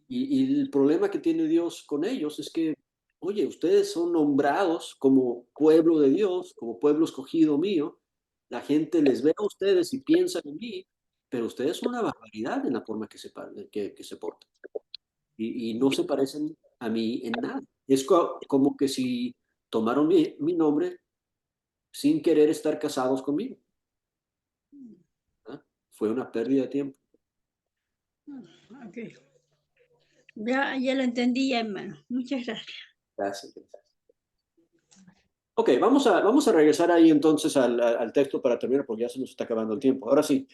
Y el problema que tiene Dios con ellos es que, oye, ustedes son nombrados como pueblo de Dios, como pueblo escogido mío. La gente les ve a ustedes y piensa en mí, pero ustedes son una barbaridad en la forma que se portan. Y no se parecen a mí en nada. Es como que si tomaron mi nombre sin querer estar casados conmigo, ¿verdad? Fue una pérdida de tiempo. Ok. Ya lo entendí, hermano. Muchas gracias. Gracias. Ok, vamos a regresar ahí entonces al texto para terminar, porque ya se nos está acabando el tiempo. Ahora sí,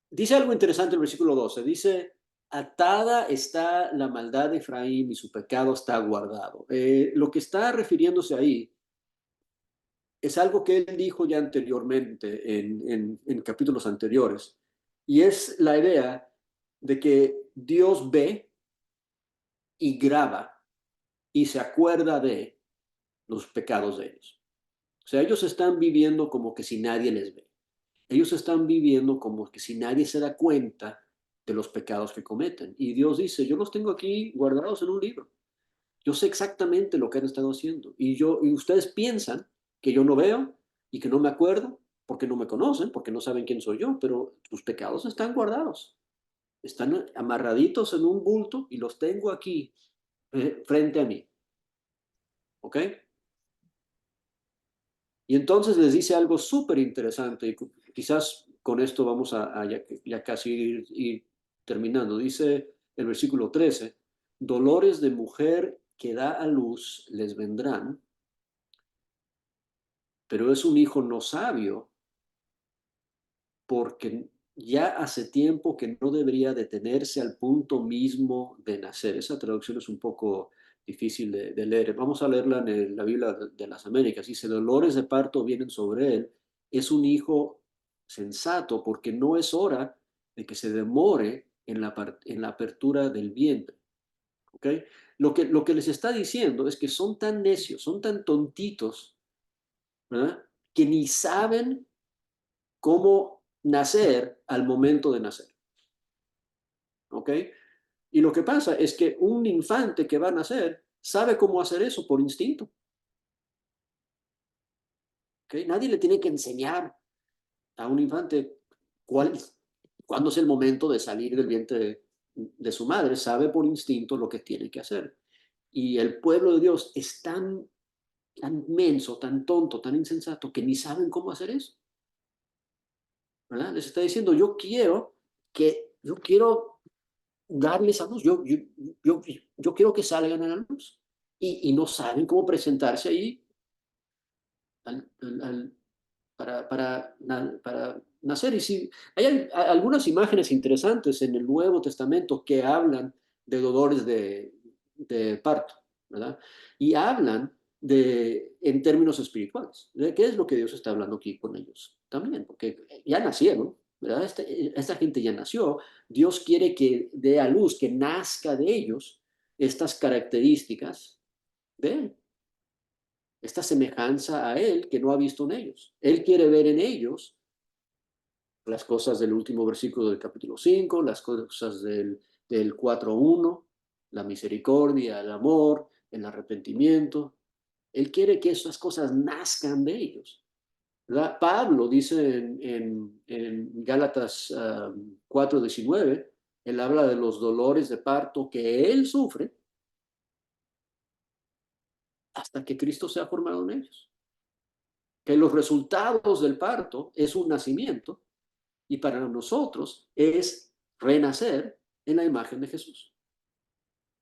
dice algo interesante el versículo 12. Dice, atada está la maldad de Efraín y su pecado está guardado. Lo que está refiriéndose ahí es algo que él dijo ya anteriormente en capítulos anteriores, y es la idea de que Dios ve y graba y se acuerda de los pecados de ellos. O sea, ellos están viviendo como que si nadie les ve. Ellos están viviendo como que si nadie se da cuenta de los pecados que cometen. Y Dios dice, yo los tengo aquí guardados en un libro. Yo sé exactamente lo que han estado haciendo. Y ustedes piensan que yo no veo y que no me acuerdo porque no me conocen, porque no saben quién soy yo, pero sus pecados están guardados. Están amarraditos en un bulto y los tengo aquí frente a mí. ¿Ok? Y entonces les dice algo súper interesante, y quizás con esto vamos a ya casi ir terminando. Dice el versículo 13, dolores de mujer que da a luz les vendrán, pero es un hijo no sabio porque ya hace tiempo que no debería detenerse al punto mismo de nacer. Esa traducción es un poco difícil de leer. Vamos a leerla en la Biblia de las Américas. Dice, dolores de parto vienen sobre él. Es un hijo sensato porque no es hora de que se demore en la apertura del vientre. ¿Ok? Lo que les está diciendo es que son tan necios, son tan tontitos, ¿verdad? Que ni saben cómo nacer al momento de nacer. ¿Ok? Y lo que pasa es que un infante que va a nacer sabe cómo hacer eso por instinto. ¿Ok? Nadie le tiene que enseñar a un infante cuándo es el momento de salir del vientre de su madre. Sabe por instinto lo que tiene que hacer. Y el pueblo de Dios es tan menso, tan tonto, tan insensato, que ni saben cómo hacer eso. ¿Verdad? Les está diciendo, yo quiero darles a luz, yo quiero que salgan a la luz. Y no saben cómo presentarse ahí al, al, para nacer. Y si hay algunas imágenes interesantes en el Nuevo Testamento que hablan de dolores de parto, ¿verdad? Y hablan en términos espirituales. ¿De qué es lo que Dios está hablando aquí con ellos? También, porque ya nacieron, ¿verdad? Esta gente ya nació. Dios quiere que dé a luz, que nazca de ellos estas características de Él, esta semejanza a Él que no ha visto en ellos. Él quiere ver en ellos las cosas del último versículo del capítulo 5, las cosas del 4:1, la misericordia, el amor, el arrepentimiento. Él quiere que esas cosas nazcan de ellos. ¿Verdad? Pablo dice en Gálatas 4:19, él habla de los dolores de parto que él sufre hasta que Cristo sea formado en ellos. Que los resultados del parto es un nacimiento y para nosotros es renacer en la imagen de Jesús.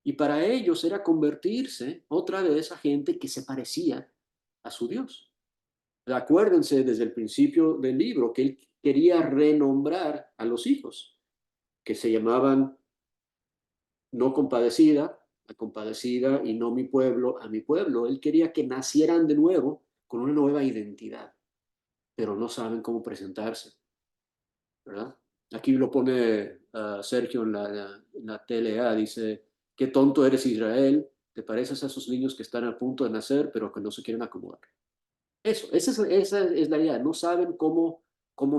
Y para ellos era convertirse otra vez a gente que se parecía a su Dios. Acuérdense desde el principio del libro que él quería renombrar a los hijos, que se llamaban no compadecida, a compadecida, y no mi pueblo, a mi pueblo. Él quería que nacieran de nuevo con una nueva identidad, pero no saben cómo presentarse, ¿verdad? Aquí lo pone Sergio en la TLA, dice, qué tonto eres Israel, te pareces a esos niños que están a punto de nacer, pero que no se quieren acomodar. Esa es la idea, no saben cómo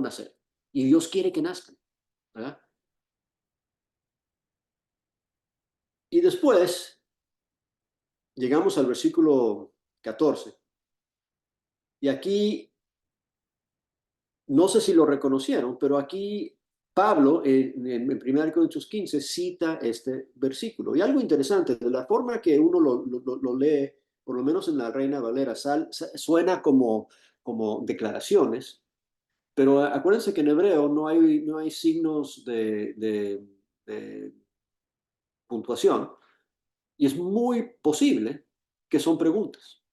nacer. Y Dios quiere que nazcan, ¿verdad? Y después llegamos al versículo 14. Y aquí, no sé si lo reconocieron, pero aquí Pablo en 1 Corintios 15 cita este versículo. Y algo interesante, de la forma que uno lo lee, por lo menos en la Reina Valera, suena como declaraciones, pero acuérdense que en hebreo no hay signos de puntuación y es muy posible que son preguntas,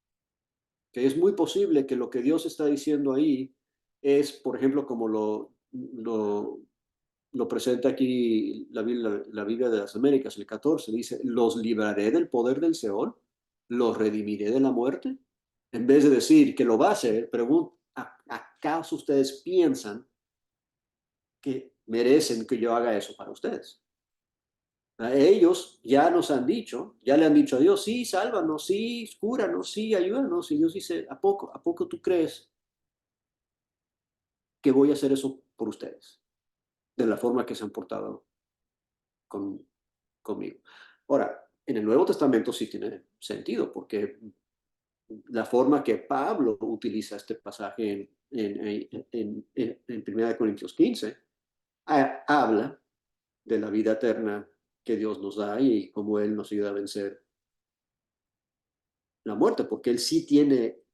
que es muy posible que lo que Dios está diciendo ahí es, por ejemplo, como lo presenta aquí la Biblia de las Américas, el 14, dice, los libraré del poder del Seol, los redimiré de la muerte. En vez de decir que lo va a hacer, pregunta, ¿acaso ustedes piensan que merecen que yo haga eso para ustedes? Ellos ya nos han dicho, ya le han dicho a Dios, sí, sálvanos, sí, cúranos, sí, ayúdanos. Y Dios dice, ¿a poco tú crees que voy a hacer eso por ustedes? De la forma que se han portado conmigo. Ahora, en el Nuevo Testamento sí tiene sentido, porque la forma que Pablo utiliza este pasaje en 1 Corintios 15, habla de la vida eterna que Dios nos da y cómo Él nos ayuda a vencer la muerte, porque Él sí tiene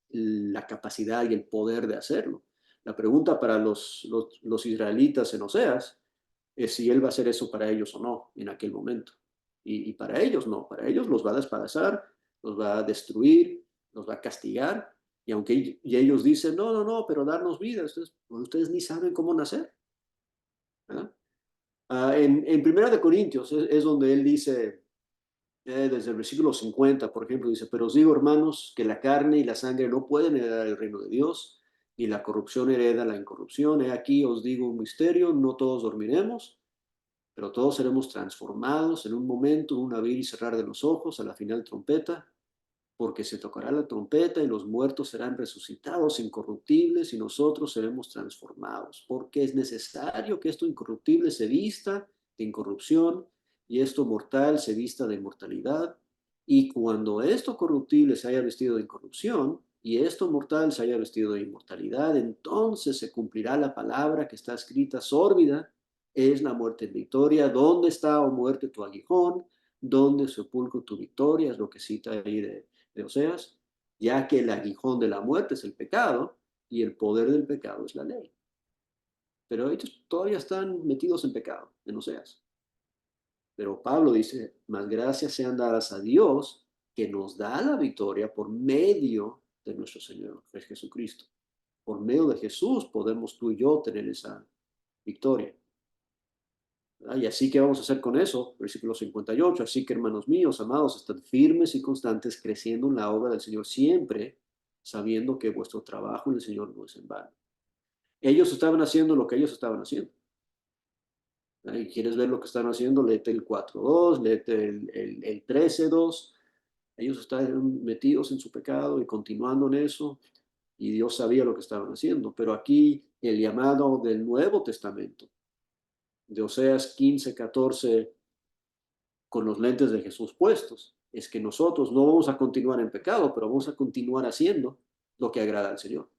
la capacidad y el poder de hacerlo. La pregunta para los israelitas en Oseas es si Él va a hacer eso para ellos o no en aquel momento. Y para ellos no, para ellos los va a despedazar, los va a destruir, los va a castigar. Y aunque ellos dicen, no, pero darnos vida, ustedes ni saben cómo nacer. ¿Verdad? En 1 Corintios es donde él dice, desde el versículo 50, por ejemplo, dice, pero os digo, hermanos, que la carne y la sangre no pueden heredar el reino de Dios, ni la corrupción hereda la incorrupción. He aquí os digo un misterio, no todos dormiremos, pero todos seremos transformados en un momento, en un abrir y cerrar de los ojos, a la final trompeta, porque se tocará la trompeta y los muertos serán resucitados incorruptibles y nosotros seremos transformados, porque es necesario que esto incorruptible se vista de incorrupción y esto mortal se vista de inmortalidad. Y cuando esto corruptible se haya vestido de incorrupción y esto mortal se haya vestido de inmortalidad, entonces se cumplirá la palabra que está escrita, sórbida es la muerte en victoria. ¿Dónde está, oh muerte, tu aguijón? ¿Dónde sepulcro tu victoria? Es lo que cita ahí de Oseas, ya que el aguijón de la muerte es el pecado y el poder del pecado es la ley. Pero ellos todavía están metidos en pecado, en Oseas. Pero Pablo dice, más gracias sean dadas a Dios que nos da la victoria por medio de nuestro Señor Jesucristo. Por medio de Jesús podemos tú y yo tener esa victoria. Y así que vamos a hacer con eso, versículo 58, así que hermanos míos, amados, estad firmes y constantes, creciendo en la obra del Señor siempre, sabiendo que vuestro trabajo en el Señor no es en vano. Ellos estaban haciendo lo que ellos estaban haciendo. ¿Y quieres ver lo que están haciendo? Léete el 4.2, léete el 13.2. Ellos estaban metidos en su pecado y continuando en eso, y Dios sabía lo que estaban haciendo. Pero aquí el llamado del Nuevo Testamento, de Oseas 15:14, con los lentes de Jesús puestos, es que nosotros no vamos a continuar en pecado, pero vamos a continuar haciendo lo que agrada al Señor.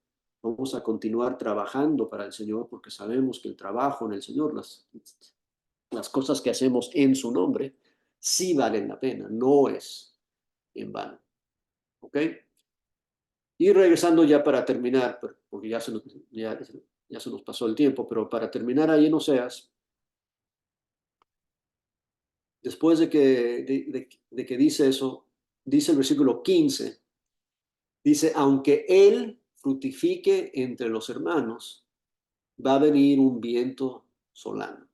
Vamos a continuar trabajando para el Señor porque sabemos que el trabajo en el Señor, las cosas que hacemos en su nombre, sí valen la pena, no es en vano. ¿Ok? Y regresando ya para terminar, porque ya se nos pasó el tiempo, pero para terminar ahí en Oseas, después de que dice eso, dice el versículo 15, dice, aunque él fructifique entre los hermanos, va a venir un viento solano.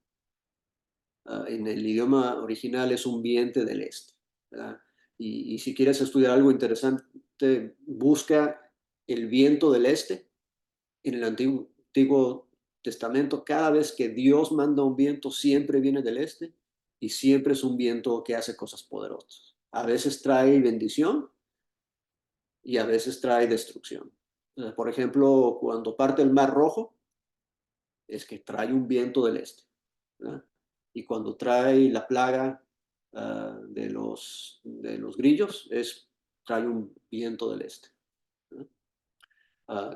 En el idioma original es un viento del este, ¿verdad? Y si quieres estudiar algo interesante, busca el viento del este en el Antiguo Testamento. Cada vez que Dios manda un viento, siempre viene del este y siempre es un viento que hace cosas poderosas. A veces trae bendición y a veces trae destrucción. Por ejemplo, cuando parte el Mar Rojo, es que trae un viento del este, ¿verdad? Y cuando trae la plaga de los grillos, trae un viento del este. Uh,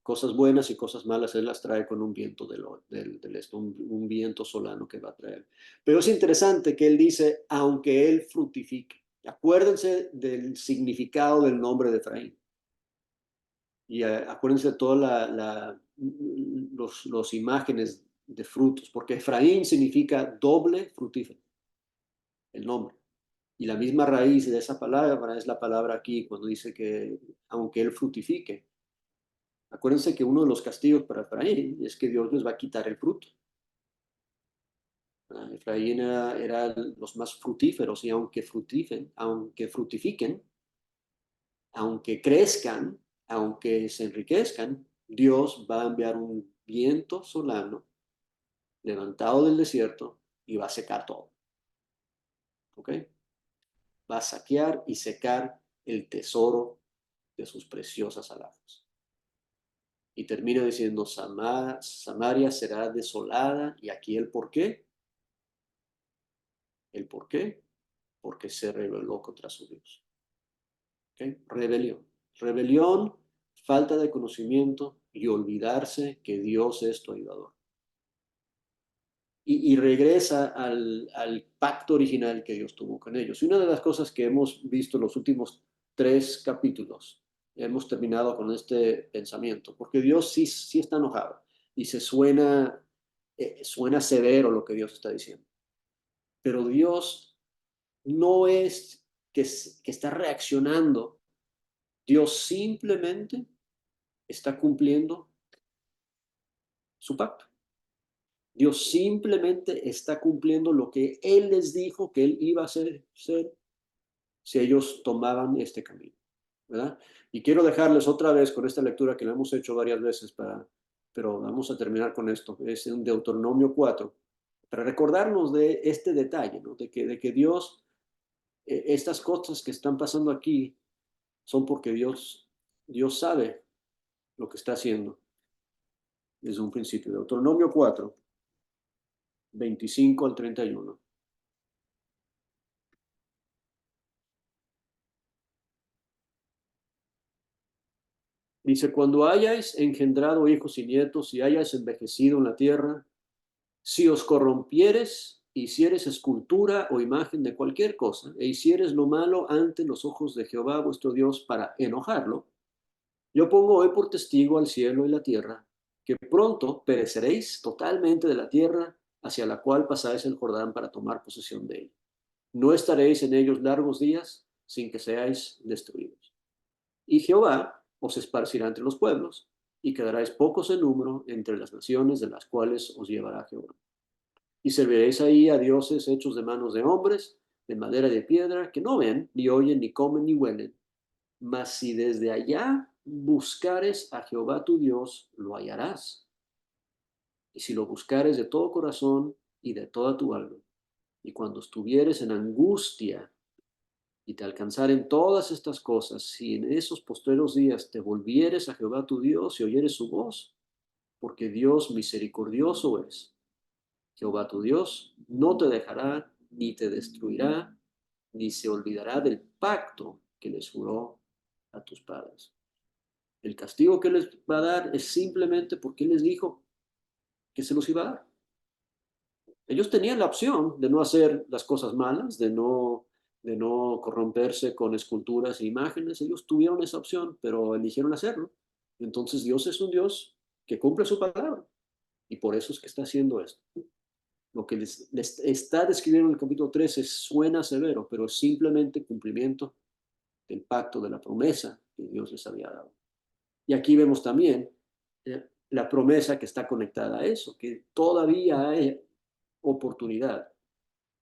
Cosas buenas y cosas malas Él las trae con un viento del este, un viento solano que va a traer. Pero es interesante que Él dice, aunque Él fructifique. Acuérdense del significado del nombre de Efraín. Y acuérdense de todas los imágenes de frutos, porque Efraín significa doble frutífero, el nombre. Y la misma raíz de esa palabra es la palabra aquí, cuando dice que aunque Él fructifique. Acuérdense que uno de los castigos para Efraín es que Dios les va a quitar el fruto. Efraín era los más frutíferos y aunque fructifiquen, aunque crezcan, aunque se enriquezcan, Dios va a enviar un viento solano levantado del desierto y va a secar todo. ¿Ok? Va a saquear y secar el tesoro de sus preciosas alhajas. Y termina diciendo, Samaria será desolada. Y aquí el por qué. ¿El por qué? Porque se rebeló contra su Dios. ¿Okay? Rebelión. Rebelión, falta de conocimiento y olvidarse que Dios es tu ayudador. Y regresa al pacto original que Dios tuvo con ellos. Y una de las cosas que hemos visto en los últimos 3 capítulos, hemos terminado con este pensamiento, porque Dios sí está enojado y suena severo lo que Dios está diciendo. Pero Dios no es que está reaccionando, Dios simplemente está cumpliendo su pacto. Dios simplemente está cumpliendo lo que Él les dijo que Él iba a hacer si ellos tomaban este camino, ¿verdad? Y quiero dejarles otra vez con esta lectura que la hemos hecho varias veces, pero vamos a terminar con esto. Es en Deuteronomio 4, para recordarnos de este detalle, ¿no? De que Dios, estas cosas que están pasando aquí son porque Dios sabe lo que está haciendo desde un principio. Deuteronomio 4, 25 al 31. Dice, cuando hayáis engendrado hijos y nietos y hayáis envejecido en la tierra, si os corrompieres, hicieres escultura o imagen de cualquier cosa, e hicieres lo malo ante los ojos de Jehová vuestro Dios para enojarlo, yo pongo hoy por testigo al cielo y la tierra, que pronto pereceréis totalmente de la tierra hacia la cual pasáis el Jordán para tomar posesión de ella. No estaréis en ellos largos días sin que seáis destruidos. Y Jehová os esparcirá entre los pueblos, y quedaréis pocos en número entre las naciones de las cuales os llevará Jehová. Y serviréis ahí a dioses hechos de manos de hombres, de madera y de piedra, que no ven, ni oyen, ni comen, ni huelen. Mas si desde allá buscares a Jehová tu Dios, lo hallarás, y si lo buscares de todo corazón y de toda tu alma, y cuando estuvieres en angustia y te alcanzaren todas estas cosas, si en esos postreros días te volvieres a Jehová tu Dios y oyeres su voz, porque Dios misericordioso es, Jehová tu Dios no te dejará ni te destruirá, ni se olvidará del pacto que les juró a tus padres. El castigo que les va a dar es simplemente porque les dijo que se los iba a dar. Ellos tenían la opción de no hacer las cosas malas, de no corromperse con esculturas e imágenes. Ellos tuvieron esa opción, pero eligieron hacerlo. Entonces Dios es un Dios que cumple su palabra. Y por eso es que está haciendo esto. Lo que les está describiendo en el capítulo 13 suena severo, pero es simplemente cumplimiento del pacto, de la promesa que Dios les había dado. Y aquí vemos también la promesa que está conectada a eso, que todavía hay oportunidad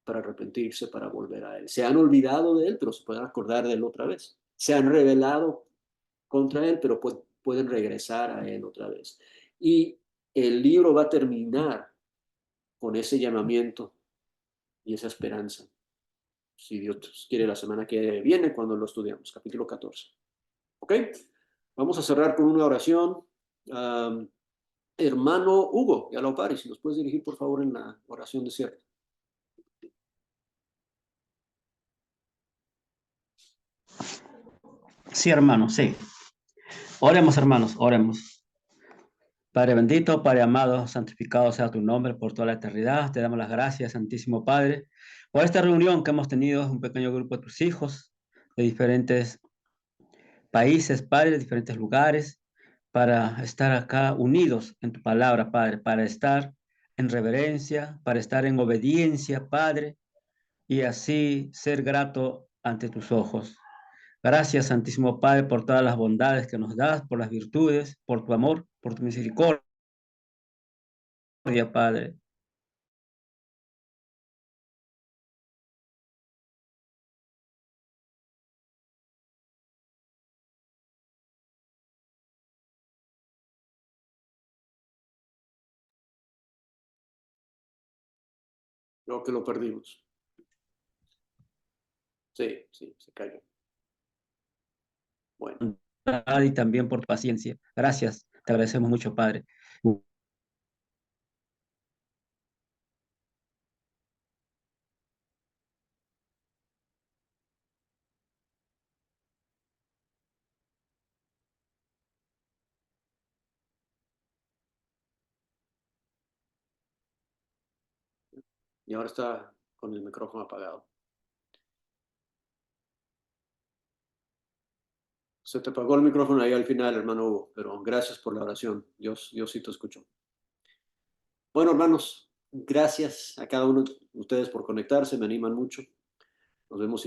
para arrepentirse, para volver a Él. Se han olvidado de Él, pero se pueden acordar de Él otra vez. Se han rebelado contra Él, pero pueden regresar a Él otra vez. Y el libro va a terminar con ese llamamiento y esa esperanza. Si Dios quiere, la semana que viene, cuando lo estudiamos, capítulo 14. ¿Ok? Vamos a cerrar con una oración. Hermano Hugo Galopari, si nos puedes dirigir, por favor, en la oración de cierre. Sí, hermano, sí. Oremos, hermanos, oremos. Padre bendito, Padre amado, santificado sea tu nombre por toda la eternidad. Te damos las gracias, Santísimo Padre, por esta reunión que hemos tenido, un pequeño grupo de tus hijos de diferentes países, Padre, de diferentes lugares, para estar acá unidos en tu palabra, Padre, para estar en reverencia, para estar en obediencia, Padre, y así ser grato ante tus ojos. Gracias, Santísimo Padre, por todas las bondades que nos das, por las virtudes, por tu amor, por tu misericordia, Padre. Creo que lo perdimos. Sí, se cayó. Bueno. Y también por tu paciencia. Gracias, te agradecemos mucho, Padre. Y ahora está con el micrófono apagado. Se te apagó el micrófono ahí al final, hermano Hugo, pero gracias por la oración. Dios sí te escuchó. Bueno, hermanos, gracias a cada uno de ustedes por conectarse, me animan mucho. Nos vemos.